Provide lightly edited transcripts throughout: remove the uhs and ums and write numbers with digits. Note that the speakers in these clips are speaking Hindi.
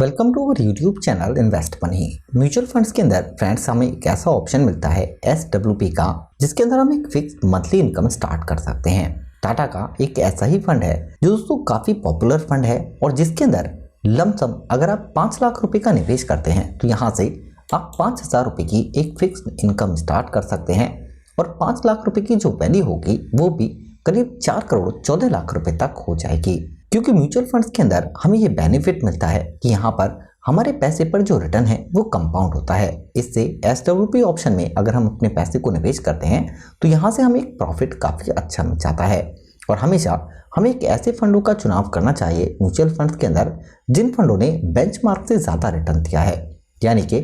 Welcome to our YouTube channel invest money. Mutual funds के अंदर फ्रेंड्स हमें एक ऐसा ऑप्शन मिलता है SWP का, जिसके अंदर हम एक फिक्स मंथली इनकम स्टार्ट कर सकते हैं। टाटा का एक ऐसा ही फंड है जो दोस्तों काफी पॉपुलर फंड है और जिसके अंदर लमसम अगर आप 5 लाख रुपए का निवेश करते हैं तो यहाँ से आप 5,000 रुपए की एक फिक्स इनकम स्टार्ट कर सकते हैं और 5 लाख रुपए की जो वैल्यू होगी वो भी करीब 4 करोड़ 14 लाख रुपए तक हो जाएगी। क्योंकि म्यूचुअल फंड्स के अंदर हमें ये बेनिफिट मिलता है कि यहाँ पर हमारे पैसे पर जो रिटर्न है वो कंपाउंड होता है। इससे SWP ऑप्शन में अगर हम अपने पैसे को निवेश करते हैं तो यहाँ से हमें एक प्रॉफिट काफ़ी अच्छा मिल जाता है। और हमेशा हमें एक ऐसे फंडों का चुनाव करना चाहिए म्यूचुअल फंड्स के अंदर जिन फंडों ने बेंचमार्क से ज़्यादा रिटर्न दिया है, यानी कि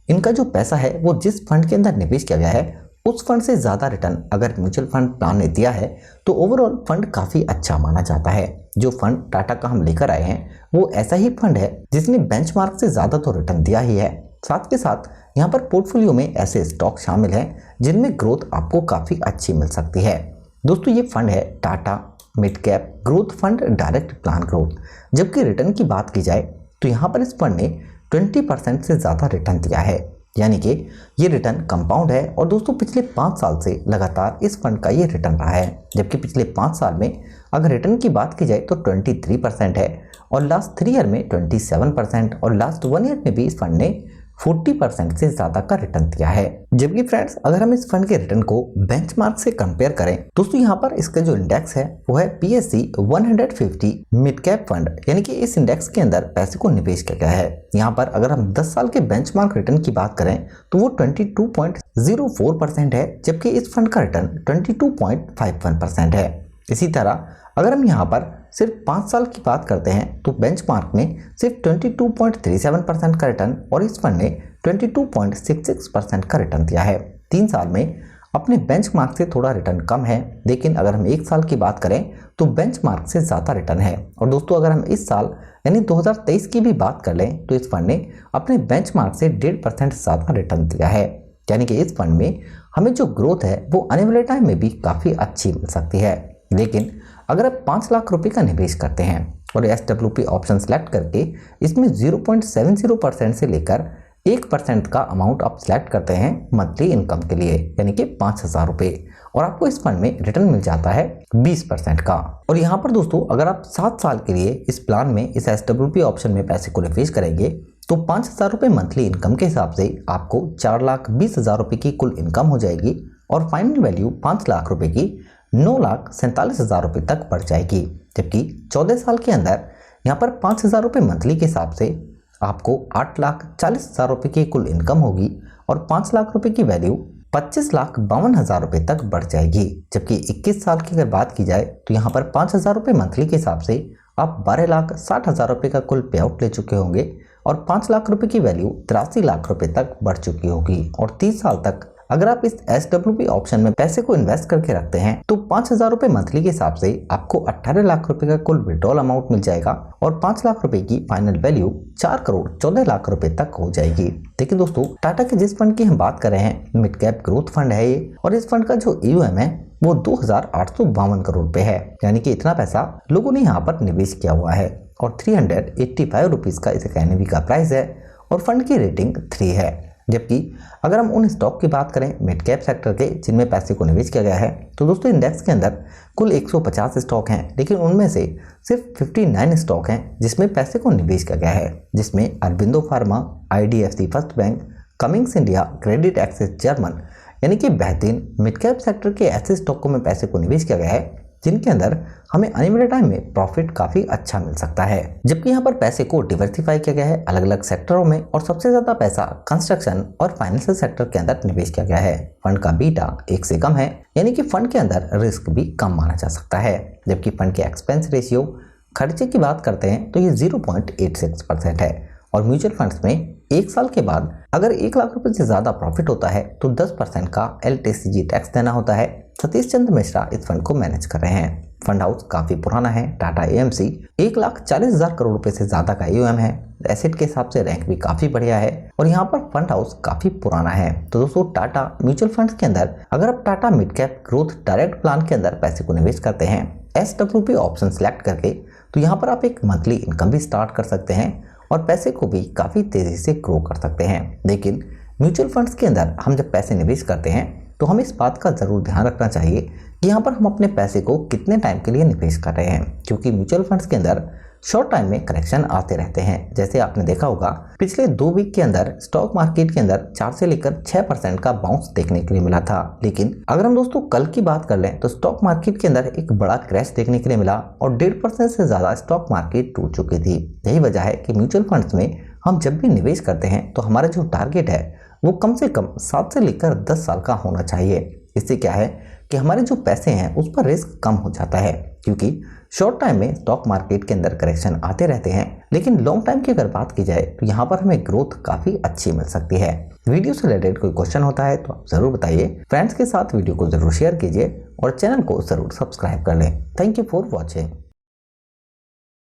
इनका जो पैसा है वो जिस फंड के अंदर निवेश किया गया है उस फंड से ज़्यादा रिटर्न अगर म्यूचुअल फंड प्लान ने दिया है तो ओवरऑल फंड काफ़ी अच्छा माना जाता है। जो फंड टाटा का हम लेकर आए हैं वो ऐसा ही फंड है जिसने बेंचमार्क से ज़्यादा तो रिटर्न दिया ही है। साथ के साथ यहाँ पर पोर्टफोलियो में ऐसे स्टॉक शामिल हैं जिनमें ग्रोथ आपको काफ़ी अच्छी मिल सकती है। दोस्तों ये फंड है Tata mid cap growth fund direct plan growth. जबकि रिटर्न की बात की जाए तो यहाँ पर इस फंड ने 20% से ज़्यादा रिटर्न दिया है, यानी कि ये रिटर्न कंपाउंड है। और दोस्तों पिछले 5 साल से लगातार इस फंड का ये रिटर्न रहा है। जबकि पिछले 5 साल में अगर रिटर्न की बात की जाए तो 23% है और लास्ट 3 ईयर में 27% और लास्ट 1 ईयर में भी इस फंड ने 40% से ज़्यादा का रिटर्न दिया है। जबकि फ्रेंड्स अगर हम इस फंड के रिटर्न को बेंचमार्क से कंपेयर करें दोस्तों यहाँ पर इसका जो इंडेक्स है वो है PSE 150 मिड कैप फंड, यानी कि इस इंडेक्स के अंदर पैसे को निवेश किया गया है। यहाँ पर अगर हम 10 साल के बेंचमार्क रिटर्न की बात करें तो वो 22.04% है, जबकि इस फंड का रिटर्न 22.51% है। इसी तरह अगर हम यहाँ पर सिर्फ 5 साल की बात करते हैं तो बेंचमार्क ने सिर्फ 22.37% का रिटर्न और इस फंड ने 22.66% का रिटर्न दिया है। 3 साल में अपने बेंचमार्क से थोड़ा रिटर्न कम है, लेकिन अगर हम 1 साल की बात करें तो बेंचमार्क से ज़्यादा रिटर्न है। और दोस्तों अगर हम इस साल यानी 2023 की भी बात कर लें तो इस फंड ने अपने बेंचमार्क से 1.5% ज़्यादा रिटर्न दिया है, यानी कि इस फंड में हमें जो ग्रोथ है वो आने वाले टाइम में भी काफ़ी अच्छी मिल सकती है। लेकिन अगर आप 5 लाख रुपए का निवेश करते हैं और SWP ऑप्शन सेलेक्ट करके इसमें 0.70% से लेकर 1% का अमाउंट आप सिलेक्ट करते हैं मंथली इनकम के लिए, यानी कि 5,000 रुपये, और आपको इस फंड में रिटर्न मिल जाता है 20% का। और यहाँ पर दोस्तों अगर आप 7 साल के लिए इस प्लान में इस SWP ऑप्शन में पैसे को निवेश करेंगे तो 5,000 रुपये मंथली इनकम के हिसाब से आपको 4,20,000 रुपये की कुल इनकम हो जाएगी और फाइनल वैल्यू 5 लाख रुपये की 9,47,000 रुपये तक बढ़ जाएगी। जबकि 14 साल के अंदर यहाँ पर 5,000 रुपये मंथली के हिसाब से आपको 8,40,000 रुपये की कुल इनकम होगी और 5 लाख रुपये की वैल्यू 25,52,000 रुपये तक बढ़ जाएगी। जबकि 21 साल की अगर बात की जाए तो यहाँ पर 5,000 रुपये मंथली के हिसाब से आप 12,60,000 रुपये का कुल पे आउट ले चुके होंगे और 5 लाख रुपये की वैल्यू 83 लाख रुपये तक बढ़ चुकी होगी। और 30 साल तक अगर आप इस SWP ऑप्शन में पैसे को इन्वेस्ट करके रखते हैं तो 5,000 रुपये मंथली के हिसाब से आपको 18 लाख रुपए का कुल विड्रॉल अमाउंट मिल जाएगा और 5 लाख रुपए की फाइनल वैल्यू 4 करोड़ 14 लाख रुपए तक हो जाएगी। देखिए दोस्तों टाटा के जिस फंड की हम बात कर रहे हैं मिड कैप ग्रोथ फंड है ये, और इस फंड का जो AUM है वो 2,852 करोड़ रुपए है, यानी कि इतना पैसा लोगों ने यहाँ पर निवेश किया हुआ है और 385 रुपीज़ का इसका NAV का प्राइस है और फंड की रेटिंग 3 है। जबकि अगर हम उन स्टॉक की बात करें मिड कैप सेक्टर के जिनमें पैसे को निवेश किया गया है तो दोस्तों इंडेक्स के अंदर कुल 150 स्टॉक हैं, लेकिन उनमें से सिर्फ 59 स्टॉक हैं जिसमें पैसे को निवेश किया गया है, जिसमें Aurobindo pharma, IDFC first bank, Cummins India, credit access Grameen, यानी कि बेहतरीन मिड कैप सेक्टर के ऐसे स्टॉकों में पैसे को निवेश किया गया है जिनके अंदर हमें आने वाले टाइम में प्रॉफिट काफ़ी अच्छा मिल सकता है। जबकि यहाँ पर पैसे को डिवर्सिफाई किया गया है अलग अलग सेक्टरों में और सबसे ज़्यादा पैसा कंस्ट्रक्शन और फाइनेंशियल सेक्टर के अंदर निवेश किया गया है। फंड का बीटा 1 से कम है, यानी कि फंड के अंदर रिस्क भी कम माना जा सकता है। जबकि फंड के एक्सपेंस रेशियो खर्चे की बात करते हैं तो ये 0.86% है और म्यूचुअल फंड्स में 1 साल के बाद अगर 1 लाख रुपए से ज़्यादा प्रॉफिट होता है तो 10% का LTCG टैक्स देना होता है। सतीश चंद्र मिश्रा इस फंड को मैनेज कर रहे हैं। फंड हाउस काफ़ी पुराना है, टाटा AMC 1,40,000 करोड़ रुपए से ज़्यादा का AUM है। एसेट के हिसाब से रैंक भी काफ़ी बढ़िया है और यहाँ पर फंड हाउस काफ़ी पुराना है। तो दोस्तों टाटा म्यूचुअल फंड्स के अंदर अगर आप Tata mid cap growth direct plan के अंदर पैसे को निवेश करते हैं SWP ऑप्शन सेलेक्ट करके तो यहाँ पर आप एक मंथली इनकम भी स्टार्ट कर सकते हैं और पैसे को भी काफ़ी तेज़ी से ग्रो कर सकते हैं। लेकिन म्यूचुअल फंड्स के अंदर हम जब पैसे निवेश करते हैं तो हमें इस बात का ज़रूर ध्यान रखना चाहिए कि यहाँ पर हम अपने पैसे को कितने टाइम के लिए निवेश कर रहे हैं, क्योंकि म्यूचुअल फंड्स के अंदर शॉर्ट टाइम में करेक्शन आते रहते हैं। जैसे आपने देखा होगा पिछले 2 वीक के अंदर स्टॉक मार्केट के अंदर 4 से लेकर 6% का बाउंस देखने के लिए मिला था। लेकिन अगर हम दोस्तों कल की बात कर लें तो स्टॉक मार्केट के अंदर एक बड़ा क्रैश देखने के लिए मिला और 1.5% से ज़्यादा स्टॉक मार्केट टूट चुकी थी। यही वजह है कि म्यूचुअल फंड्स में हम जब भी निवेश करते हैं तो हमारा जो टारगेट है वो कम से कम 7 से लेकर 10 साल का होना चाहिए। इससे क्या है कि हमारे जो पैसे हैं उस पर रिस्क कम हो जाता है, क्योंकि शॉर्ट टाइम में स्टॉक मार्केट के अंदर करेक्शन आते रहते हैं, लेकिन लॉन्ग टाइम की अगर बात की जाए तो यहाँ पर हमें ग्रोथ काफ़ी अच्छी मिल सकती है। वीडियो से रिलेटेड कोई क्वेश्चन होता है तो आप ज़रूर बताइए। फ्रेंड्स के साथ वीडियो को ज़रूर शेयर कीजिए और चैनल को ज़रूर सब्सक्राइब कर लें। Thank you for watching.